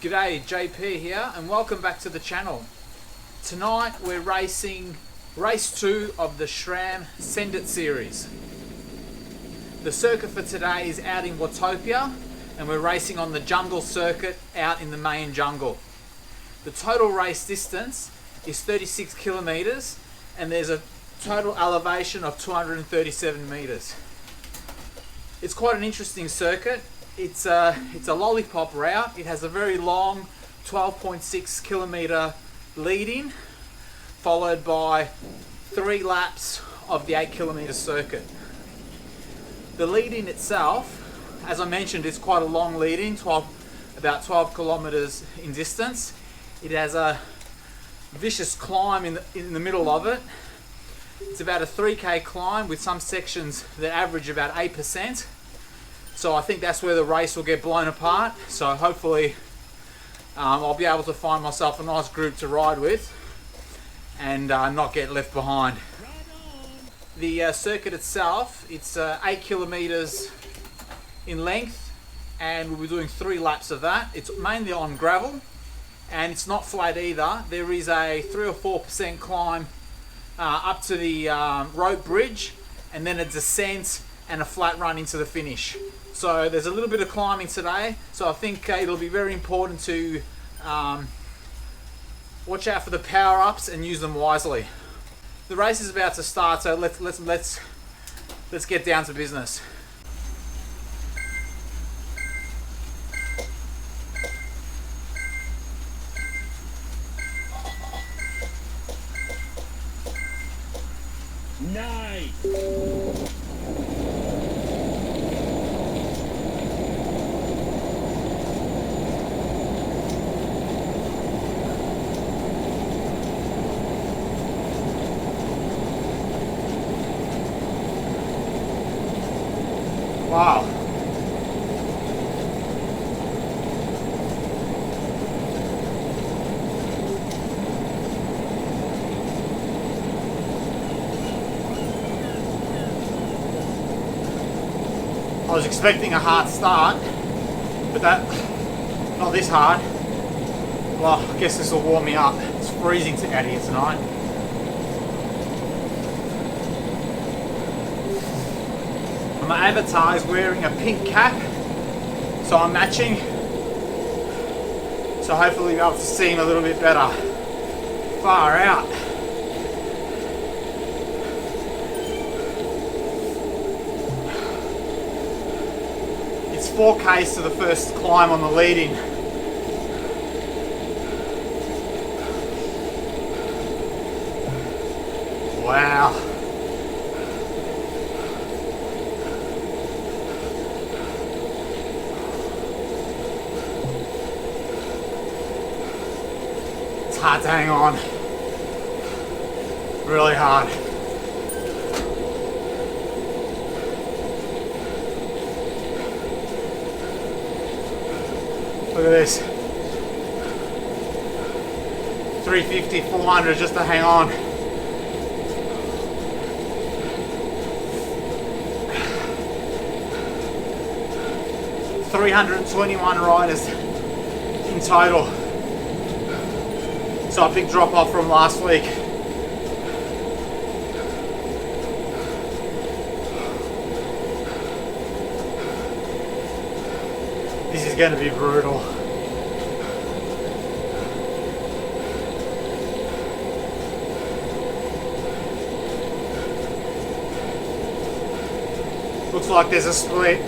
G'day, JP here, and welcome back to the channel. Tonight we're racing race 2 of the Sram Send-It Series. The circuit for today is out in Watopia, and we're racing on the jungle circuit out in the Mayan jungle. The total race distance is 36 kilometers, and there's a total elevation of 237 meters. It's quite an interesting circuit. It's a lollipop route. It has a very long 12.6 kilometer lead-in, followed by 3 laps of the 8 kilometer circuit. The lead-in itself, as I mentioned, is quite a long lead-in, about 12 kilometers in distance. It has a vicious climb in the middle of it. It's about a 3k climb with some sections that average about 8%. So I think that's where the race will get blown apart. So hopefully I'll be able to find myself a nice group to ride with and not get left behind. The circuit itself, it's 8 kilometers in length, and we'll be doing 3 laps of that. It's mainly on gravel, and it's not flat either. There is a 3 or 4% climb up to the rope bridge, and then a descent and a flat run into the finish. So there's a little bit of climbing today, so I think it'll be very important to watch out for the power-ups and use them wisely. The race is about to start, so let's get down to business. Nice! Wow. I was expecting a hard start, but not this hard. Well, I guess this will warm me up. It's freezing out here tonight. My avatar is wearing a pink cap, so I'm matching. So hopefully I'll be able to see him a little bit better. Far out. It's 4Ks to the first climb on the lead-in. Wow. It's hard to hang on. Really hard. Look at this. 350, 400 just to hang on. $321 riders in total. So a big drop off from last week. This is going to be brutal. Looks like there's a split.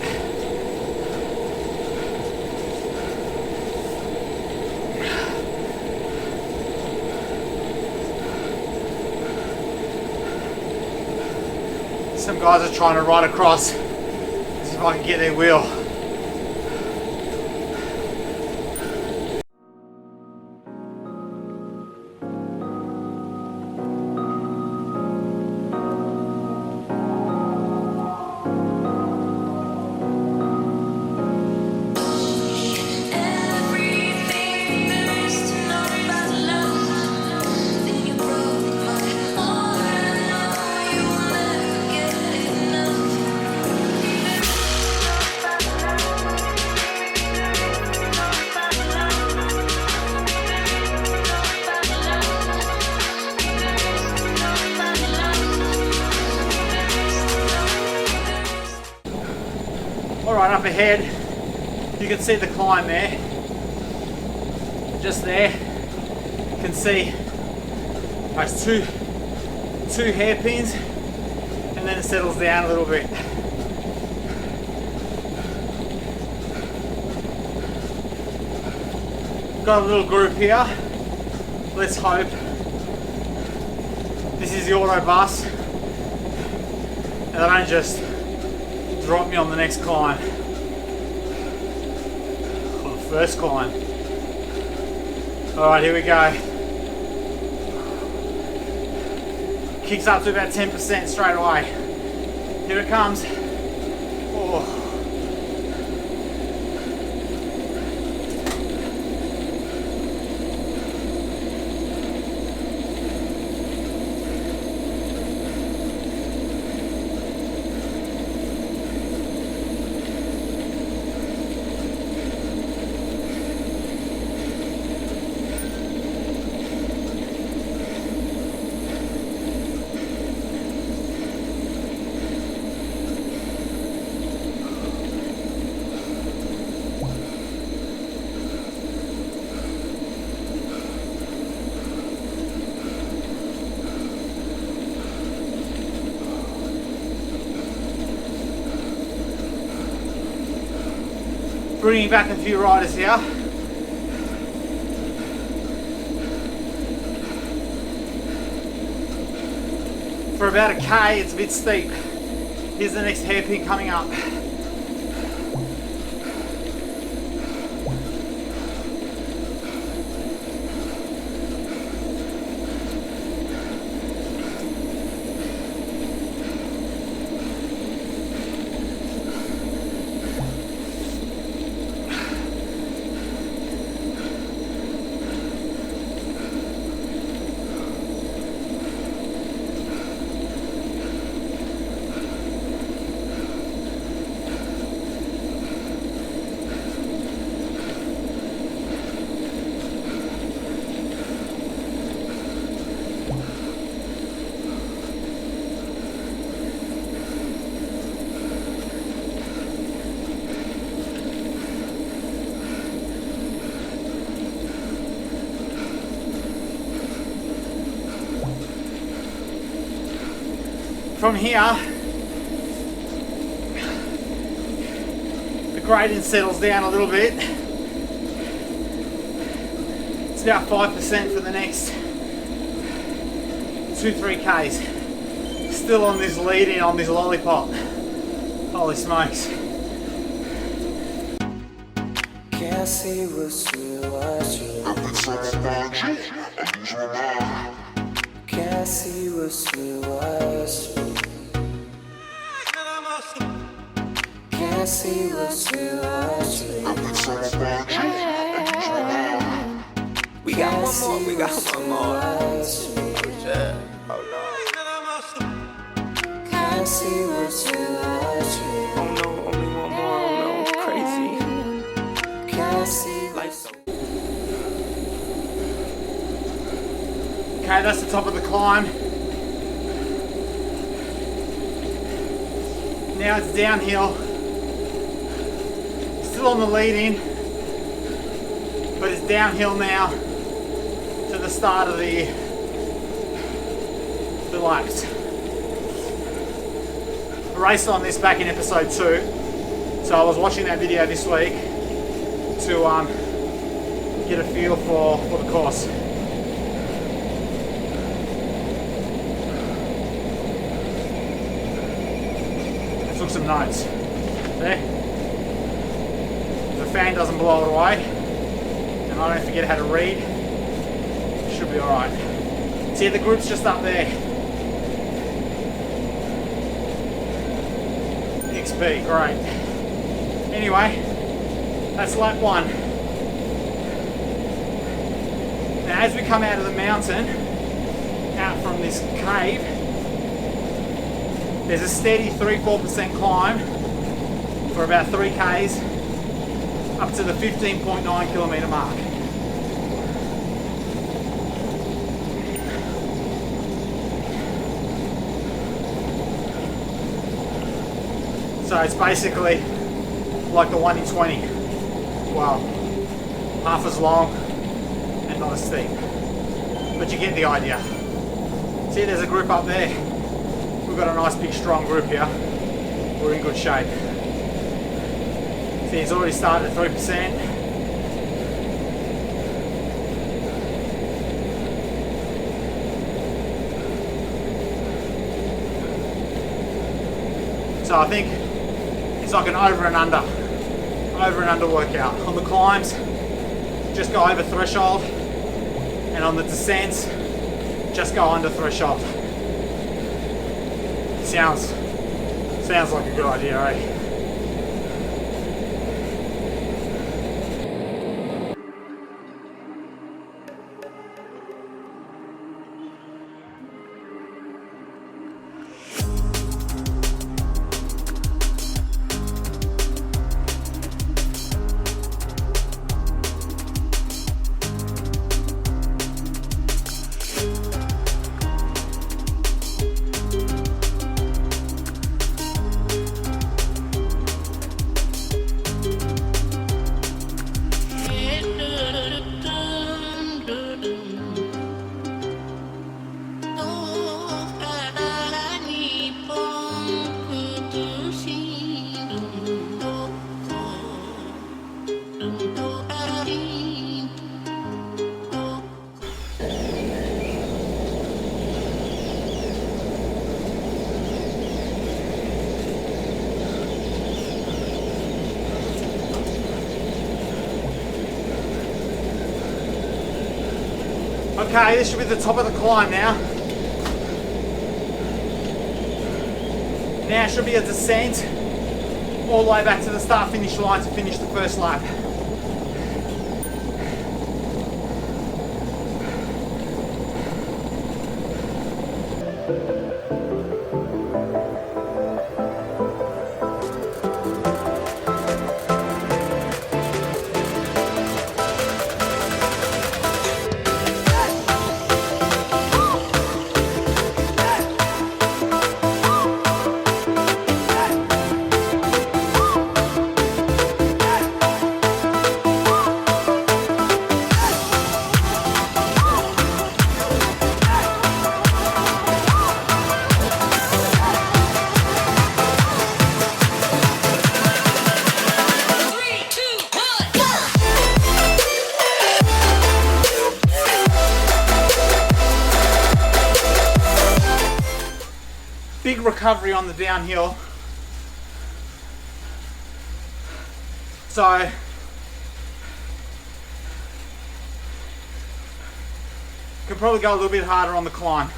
Some guys are trying to ride across. See if I can get their wheel. up ahead, you can see the climb there. Just there, you can see those two hairpins, and then it settles down a little bit. Got a little group here. Let's hope this is the auto bus and they don't just drop me on the next climb or the first climb. Alright, here we go. Kicks up to about 10% straight away. Here it comes. Oh. Bringing back a few riders here. For about a K, it's a bit steep. Here's the next hairpin coming up. From here, the gradient settles down a little bit. It's about 5% for the next 2-3 Ks. Still on this lead in on this lollipop. Holy smokes. Can't see what's real, what's real. Can't see what's real, what's real. Can't see what's real, what's real. We got one more, we got one more. Can't see what's real, what's real. Oh no, only one more, oh no, crazy. Can't see life's so. Okay, that's the top of the climb. Now it's downhill. Still on the lead in, but it's downhill now to the start of the laps. I raced on this back in episode 2, so I was watching that video this week to get a feel for the course. Took some notes. There. If the fan doesn't blow it away, and I don't forget how to read, it should be alright. See, the group's just up there. XP, great. Anyway, that's lap 1. Now as we come out of the mountain, out from this cave, there's a steady 3-4% climb for about 3 Ks up to the 15.9 kilometre mark. So it's basically like the one in 20. Well, half as long and not as steep. But you get the idea. See, there's a group up there. We've got a nice big strong group here. We're in good shape. See, it's already started at 3%. So I think it's like an over and under workout. On the climbs, just go over threshold, and on the descents, just go under threshold. Sounds like a good idea, eh? Okay, this should be the top of the climb now. Now should be a descent all the way back to the start finish line to finish the first lap. Big recovery on the downhill. So could probably go a little bit harder on the climb.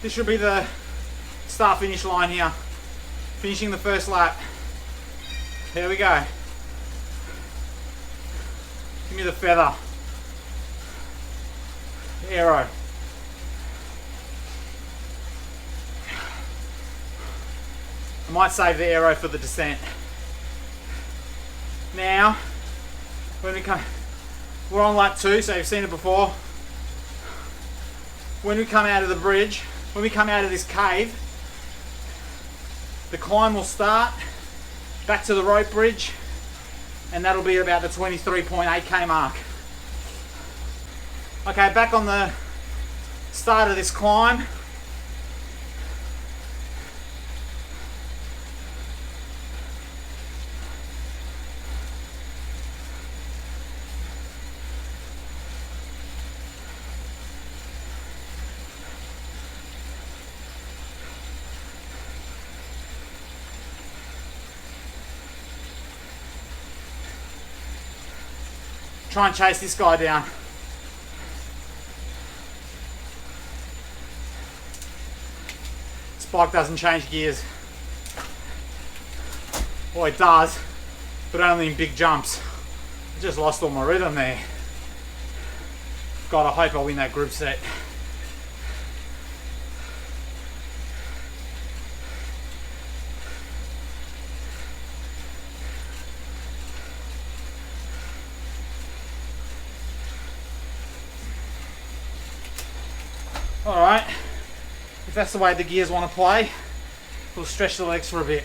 This should be the start finish line here. Finishing the first lap. Here we go. Give me the feather. Aero. I might save the aero for the descent. Now, when we come, we're on lap 2, so you've seen it before. When we come out of the bridge, when we come out of this cave, the climb will start back to the rope bridge, and that'll be about the 23.8k mark. Okay, back on the start of this climb. Try and chase this guy down. Bike doesn't change gears. Well, it does, but only in big jumps. I just lost all my rhythm there. God, I hope I win that group set. All right. If that's the way the gears want to play, We'll stretch the legs for a bit.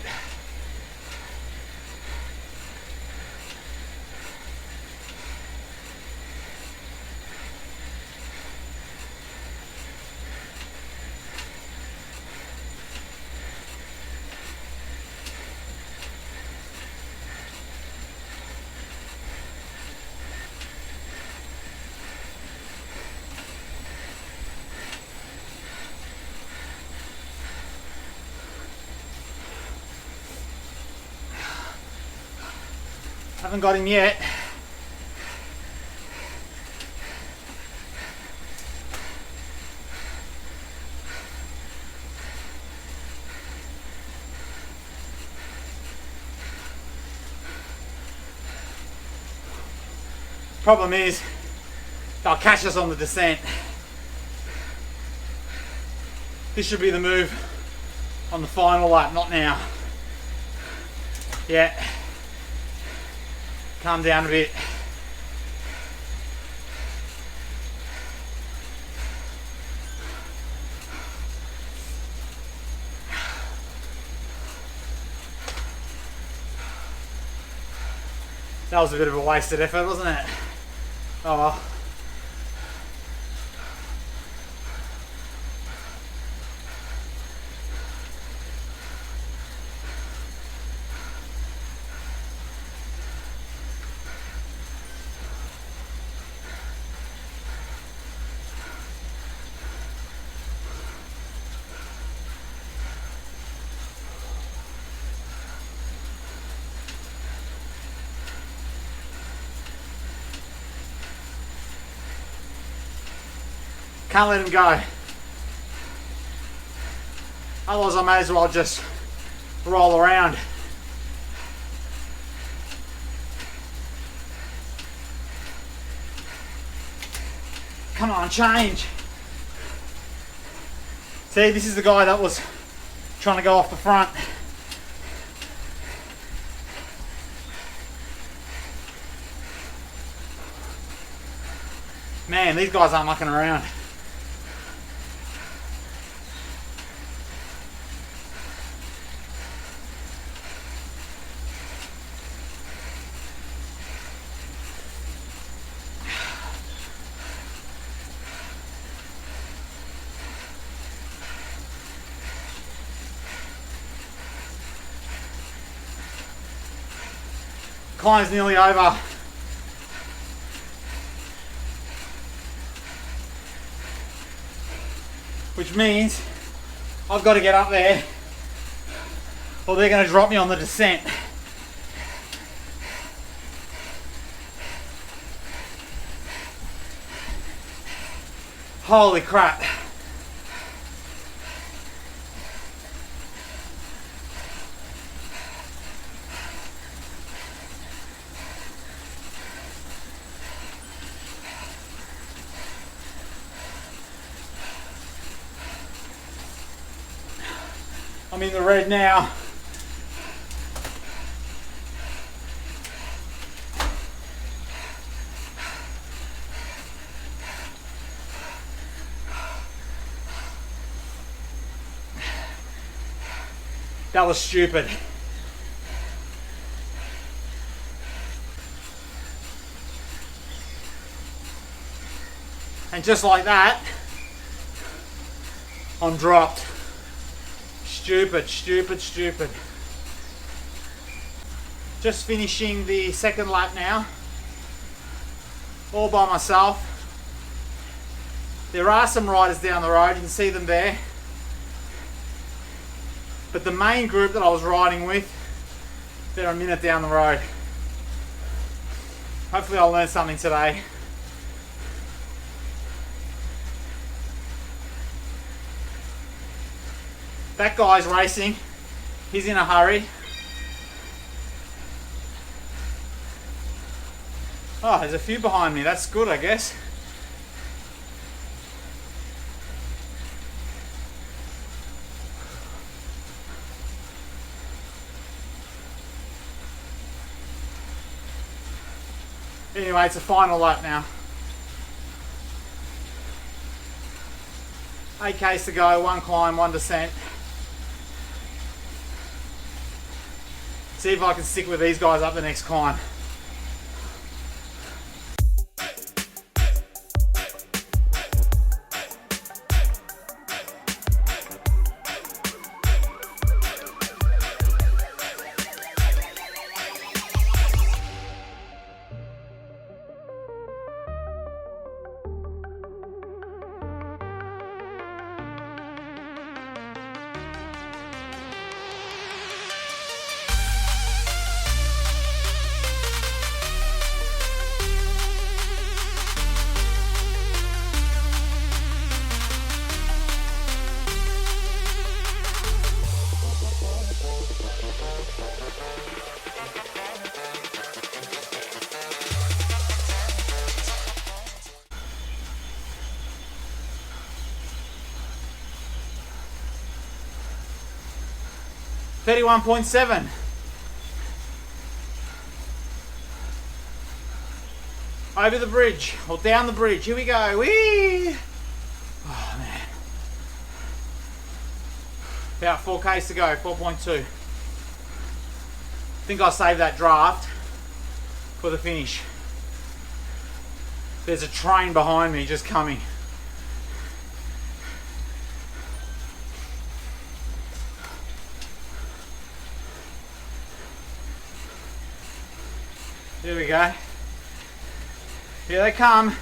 Haven't got him yet. Problem is, they'll catch us on the descent. This should be the move on the final lap, not now. Yeah. Calm down a bit. That was a bit of a wasted effort, wasn't it? Oh well. Can't let him go. Otherwise I may as well just roll around. Come on, change. See, this is the guy that was trying to go off the front. Man, these guys aren't mucking around. Climb's nearly over. Which means I've got to get up there or they're going to drop me on the descent. Holy crap. I'm in the red now. That was stupid. And just like that, I'm dropped. Stupid, stupid, stupid. Just finishing the second lap now. All by myself. There are some riders down the road, you can see them there. But the main group that I was riding with, they're a minute down the road. Hopefully I'll learn something today. That guy's racing. He's in a hurry. Oh, there's a few behind me. That's good, I guess. Anyway, it's a final lap now. 8Ks to go, one climb, one descent. See if I can stick with these guys up the next climb. $31.7. Over the bridge, or down the bridge. Here we go. Whee! Oh man. About 4Ks to go, 4.2. I think I'll save that draft for the finish. There's a train behind me just coming. Here we go. Here they come.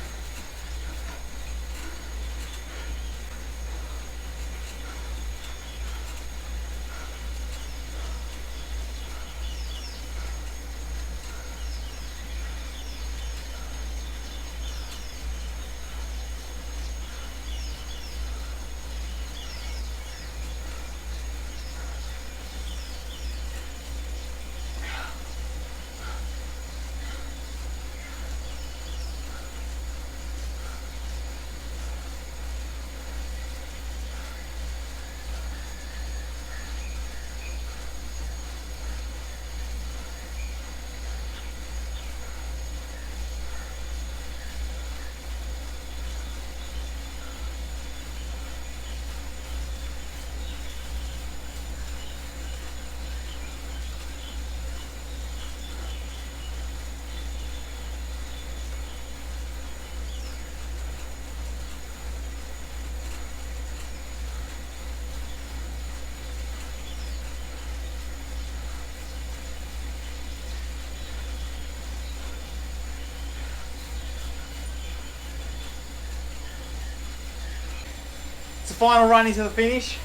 It's the final run into the finish.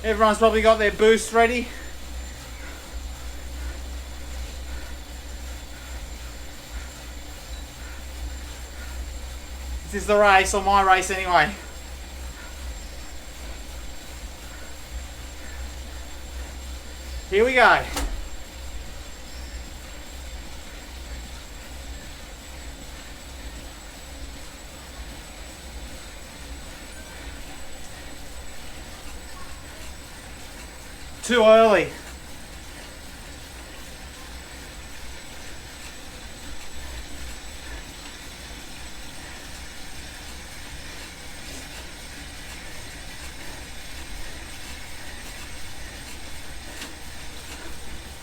Everyone's probably got their boost ready. This is the race, or my race anyway. Here we go. Too early.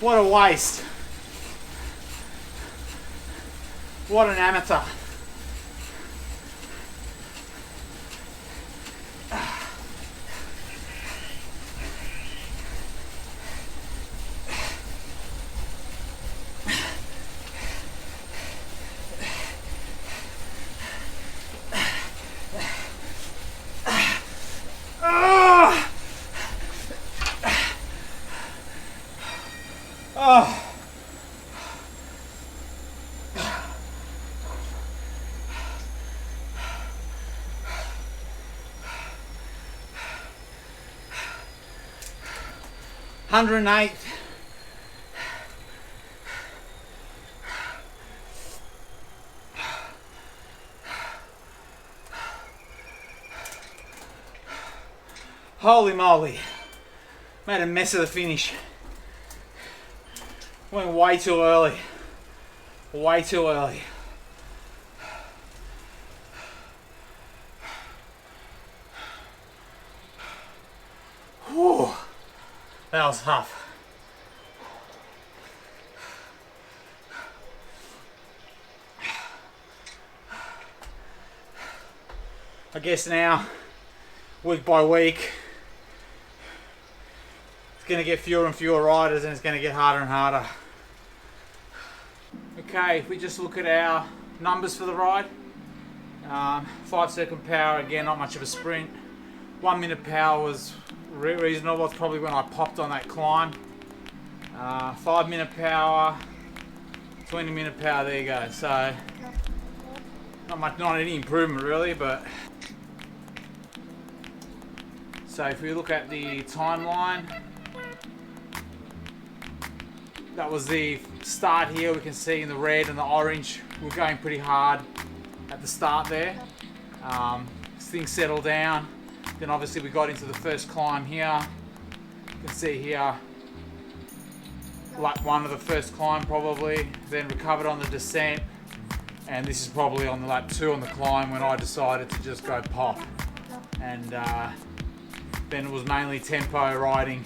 What a waste. What an amateur. Oh. $108. Holy moly. Made a mess of the finish. Went way too early. Way too early. Whew. That was tough. I guess now, week by week, it's going to get fewer and fewer riders and it's going to get harder and harder. Okay, if we just look at our numbers for the ride, 5-second power, again not much of a sprint. 1 minute power was reasonable, it's probably when I popped on that climb. 5 minute power, 20 minute power, there you go. So not any improvement really, but so if we look at the timeline, that was the start here. We can see in the red and the orange, we're going pretty hard at the start there. Things settled down. Then obviously we got into the first climb here. You can see here, lap 1 of the first climb probably, then recovered on the descent. And this is probably on the lap 2 on the climb when I decided to just go pop. And then it was mainly tempo riding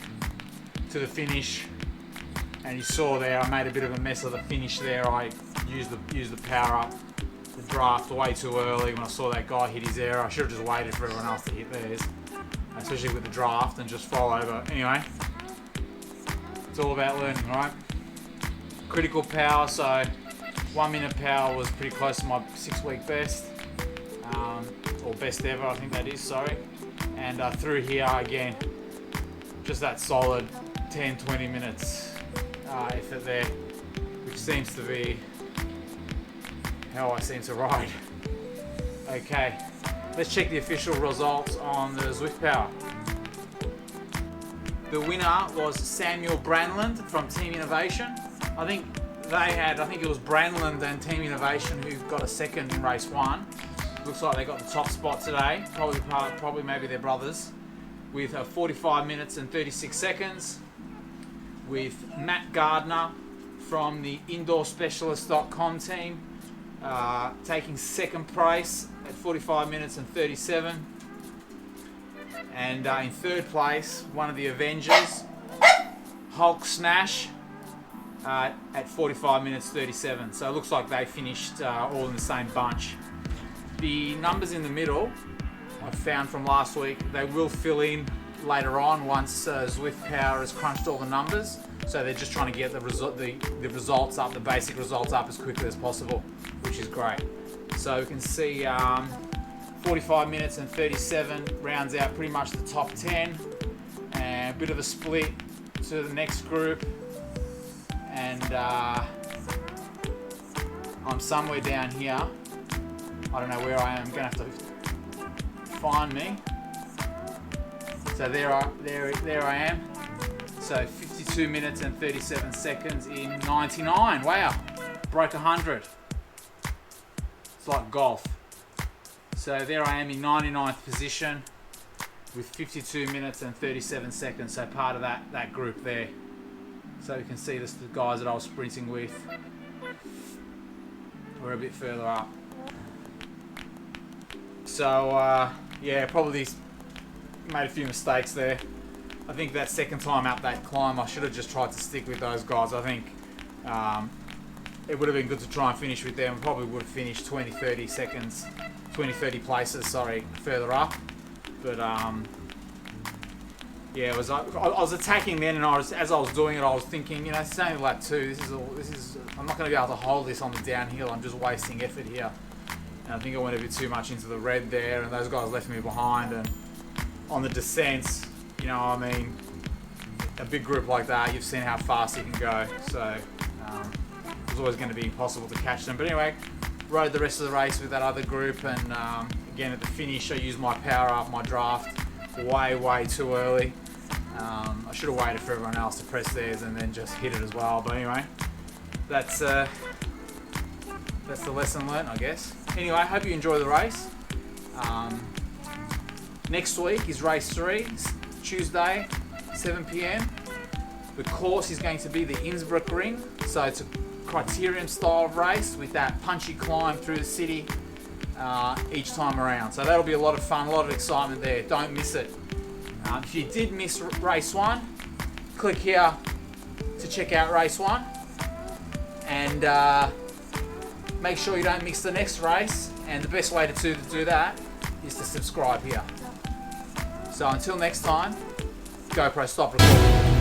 to the finish. And you saw there, I made a bit of a mess of the finish there. I used the power up, the draft way too early when I saw that guy hit his air. I should have just waited for everyone else to hit theirs, especially with the draft, and just follow. But anyway, it's all about learning, right? Critical power, so 1 minute power was pretty close to my 6-week best, or best ever, I think that is, sorry. And through here again, just that solid 10-20 minutes effort there, which seems to be how I seem to ride. Okay, let's check the official results on the Zwift power. The winner was Samuel Branland from Team Innovation. I think it was Branland and Team Innovation who got a second in race 1. Looks like they got the top spot today, probably maybe their brothers, with 45 minutes and 36 seconds. With Matt Gardner from the IndoorSpecialist.com team taking second place at 45 minutes and 37. And in third place, one of the Avengers, Hulk Snash, at 45 minutes 37. So it looks like they finished all in the same bunch. The numbers in the middle, I found from last week, they will fill in later on once Zwift Power has crunched all the numbers. So they're just trying to get the results up, the basic results up as quickly as possible, which is great. So we can see 45 minutes and 37 rounds out pretty much the top 10, and a bit of a split to the next group. And I'm somewhere down here. I don't know where I am. I'm gonna have to find me. So there I am. So 52 minutes and 37 seconds in 99. Wow, broke 100. It's like golf. So there I am in 99th position with 52 minutes and 37 seconds. So part of that group there. So you can see this, the guys that I was sprinting with were a bit further up. So yeah, probably made a few mistakes there. I think that second time up that climb, I should have just tried to stick with those guys. I think it would have been good to try and finish with them. Probably would have finished 20-30 seconds, 20-30 places, sorry, further up. But yeah, I was attacking then, and as I was doing it, I was thinking, you know, it's only lap 2. This is I'm not going to be able to hold this on the downhill. I'm just wasting effort here. And I think I went a bit too much into the red there, and those guys left me behind. And on the descents, you know, I mean, a big group like that, you've seen how fast you can go. So it was always going to be impossible to catch them. But anyway, rode the rest of the race with that other group, and again at the finish, I used my power up, my draft, way too early. I should have waited for everyone else to press theirs and then just hit it as well. But anyway, that's the lesson learned, I guess. Anyway, I hope you enjoy the race. Next week is race 3, Tuesday, 7 p.m. The course is going to be the Innsbruckring, so it's a criterium style of race with that punchy climb through the city each time around. So that'll be a lot of fun, a lot of excitement there. Don't miss it. If you did miss race 1, click here to check out race 1, and make sure you don't miss the next race. And the best way to do that is to subscribe here. So until next time, GoPro stop recording.